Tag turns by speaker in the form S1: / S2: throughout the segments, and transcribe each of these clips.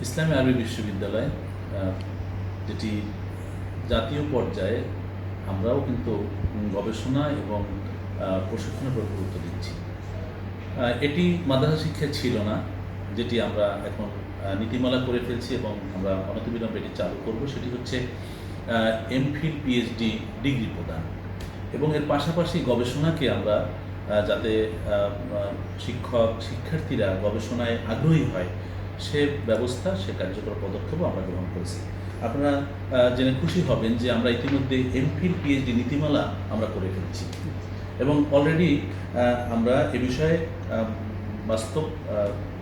S1: ইসলামী আরবি বিশ্ববিদ্যালয় যেটি জাতীয় পর্যায়ে আমরাও কিন্তু গবেষণা এবং প্রশিক্ষণের উপর গুরুত্ব দিচ্ছি। এটি মাদ্রাসা শিক্ষা ছিল না, যেটি আমরা এখন নীতিমালা করে ফেলছি এবং আমরা অনতিবিলম্বে এটি চালু করব। সেটি হচ্ছে এমফিল পিএইচডি ডিগ্রি প্রদান এবং এর পাশাপাশি গবেষণাকে আমরা যাতে শিক্ষার্থীরা গবেষণায় আগ্রহী হয় সে ব্যবস্থা, সে কার্যকর পদক্ষেপও আমরা গ্রহণ করেছি। আপনারা জেনে খুশি হবেন যে আমরা ইতিমধ্যে এমফিল পিএইচডি নীতিমালা আমরা করে ফেলছি এবং অলরেডি আমরা এ বিষয়ে বাস্তব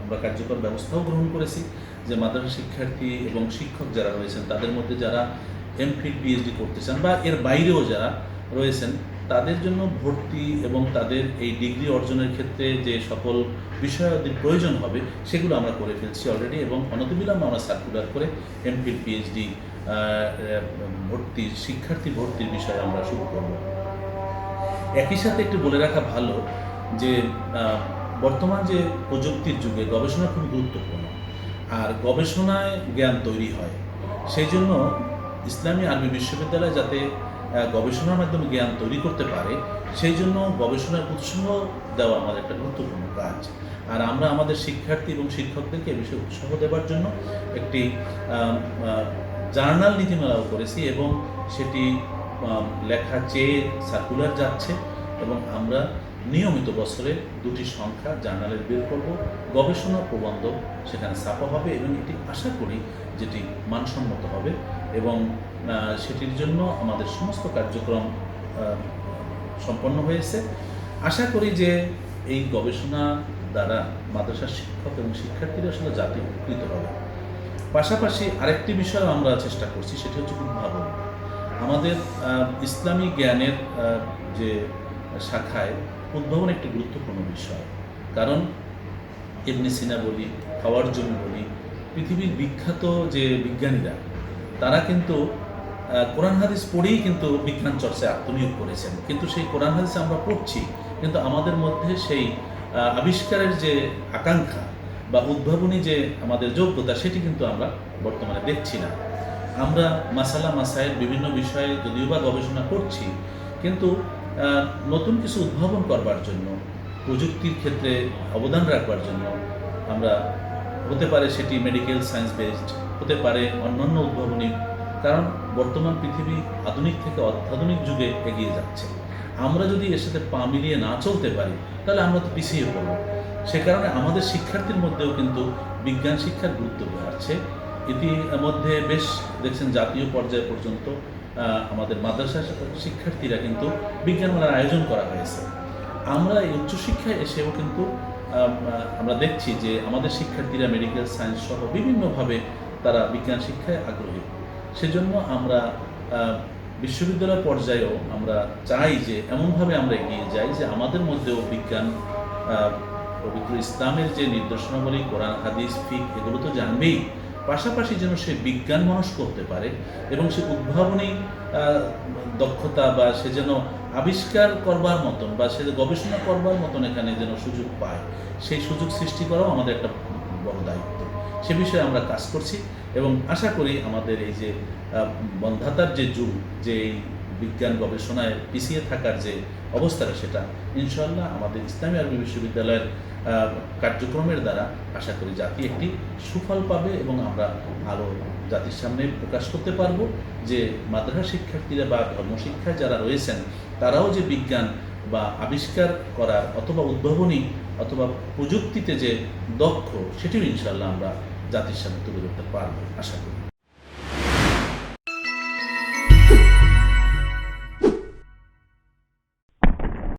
S1: আমরা কার্যকর ব্যবস্থাও গ্রহণ করেছি যে মাদ্রাসা শিক্ষার্থী এবং শিক্ষক যারা রয়েছেন তাদের মধ্যে যারা এমফিল পিএইচডি করতে চান বা এর বাইরেও যারা রয়েছেন তাদের জন্য ভর্তি এবং তাদের এই ডিগ্রি অর্জনের ক্ষেত্রে যে সকল বিষয়াদির প্রয়োজন হবে সেগুলো আমরা করে ফেলছি অলরেডি এবং অনতিবিলম্বে আমরা সার্কুলার করে এমফিল পিএইচডি শিক্ষার্থী ভর্তির বিষয়ে আমরা শুরু করব। একই সাথে একটু বলে রাখা ভালো যে বর্তমান যে প্রযুক্তির যুগে গবেষণা খুব গুরুত্বপূর্ণ, আর গবেষণায় জ্ঞান তৈরি হয়। সেই জন্য ইসলামী আরবি বিশ্ববিদ্যালয় যাতে গবেষণার মাধ্যমে জ্ঞান তৈরি করতে পারে সেই জন্য গবেষণার উৎসাহ দেওয়া আমাদের একটা গুরুত্বপূর্ণ কাজ। আর আমরা আমাদের শিক্ষার্থী এবং শিক্ষকদেরকে এ বিষয়ে উৎসাহ দেওয়ার জন্য একটি জার্নাল নীতিমালাও করেছি এবং সেটি লেখা চেয়ে সার্কুলার যাচ্ছে এবং আমরা নিয়মিত বছরে 2টি সংখ্যা জার্নালের বের করব, গবেষণা প্রবন্ধ সেখানে ছাপা হবে এবং এটি আশা করি যেটি মানসম্মত হবে এবং সেটির জন্য আমাদের সমস্ত কার্যক্রম সম্পন্ন হয়েছে। আশা করি যে এই গবেষণা দ্বারা মাদ্রাসার শিক্ষক এবং শিক্ষার্থীরা আসলে জাতি উপকৃত হবে। পাশাপাশি আরেকটি বিষয় আমরা চেষ্টা করছি, সেটি হচ্ছে উদ্ভাবন। আমাদের ইসলামী জ্ঞানের যে শাখায় উদ্ভাবন একটি গুরুত্বপূর্ণ বিষয়, কারণ ইবনে সিনা বলি, খাওয়ারজমি বলি, পৃথিবীর বিখ্যাত যে বিজ্ঞানীরা তারা কিন্তু কোরআন হাদিস পড়েই কিন্তু বিজ্ঞান চর্চায় আত্মনিয়োগ করেছেন, কিন্তু সেই কোরআন হাদিস আমরা পড়ছি কিন্তু আমাদের মধ্যে সেই আবিষ্কারের যে আকাঙ্ক্ষা বা উদ্ভাবনী যে আমাদের যোগ্যতা সেটি কিন্তু আমরা বর্তমানে দেখছি না। আমরা মাসাইল বিভিন্ন বিষয়ে যদিও বা গবেষণা করছি, কিন্তু নতুন কিছু উদ্ভাবন করবার জন্য, প্রযুক্তির ক্ষেত্রে অবদান রাখবার জন্য আমরা হতে পারে সেটি মেডিকেল সায়েন্স বেসড, হতে পারে অন্যান্য উদ্ভাবনী, কারণ বর্তমান পৃথিবী আধুনিক থেকে অত্যাধুনিক যুগে এগিয়ে যাচ্ছে। আমরা যদি এর সাথে পা মিলিয়ে না চলতে পারি তাহলে আমরা তো পিছিয়ে পড়ব। সে কারণে আমাদের শিক্ষার্থীর মধ্যেও কিন্তু বিজ্ঞান শিক্ষার গুরুত্ব বাড়ছে। ইতিমধ্যে বেশ দেখছেন জাতীয় পর্যায় পর্যন্ত আমাদের মাদ্রাসা শিক্ষার্থীরা কিন্তু বিজ্ঞান মেলার আয়োজন করা হয়েছে। আমরা এই উচ্চশিক্ষায় এসেও কিন্তু আমরা দেখছি যে আমাদের শিক্ষার্থীরা মেডিকেল সায়েন্স সহ বিভিন্নভাবে তারা বিজ্ঞান শিক্ষায় আগ্রহী। সেজন্য আমরা বিশ্ববিদ্যালয় পর্যায়েও আমরা চাই যে এমনভাবে আমরা এগিয়ে যাই যে আমাদের মধ্যেও বিজ্ঞান, পবিত্র ইসলামের যে নির্দেশনাবলী, কোরআন হাদিস, ফিক এগুলো তো জানবেই, পাশাপাশি যেন সে বিজ্ঞান মনস্ক হতে পারে এবং সে উদ্ভাবনী দক্ষতা বা সে যেন আবিষ্কার করবার মতন বা সে গবেষণা করবার মতন এখানে যেন সুযোগ পায়, সেই সুযোগ সৃষ্টি করাও আমাদের একটা বড় দায়িত্ব। সে বিষয়ে আমরা কাজ করছি এবং আশা করি আমাদের এই যে বন্ধ্যাতার যে যুগ, যে বিজ্ঞান গবেষণায় পিছিয়ে থাকার যে অবস্থাটা, সেটা ইনশাআল্লাহ আমাদের ইসলামী আরবি বিশ্ববিদ্যালয়ের কার্যক্রমের দ্বারা আশা করি জাতি একটি সুফল পাবে এবং আমরা আরও জাতির সামনে প্রকাশ করতে পারবো যে মাদ্রাসা শিক্ষার্থীরা বা ধর্মশিক্ষায় যারা রয়েছেন তারাও যে বিজ্ঞান বা আবিষ্কার করার অথবা উদ্ভাবনী অথবা প্রযুক্তিতে যে দক্ষ সেটিও ইনশাআল্লাহ আমরা জাতির সামনে তুলে ধরতে পারবো আশা করি।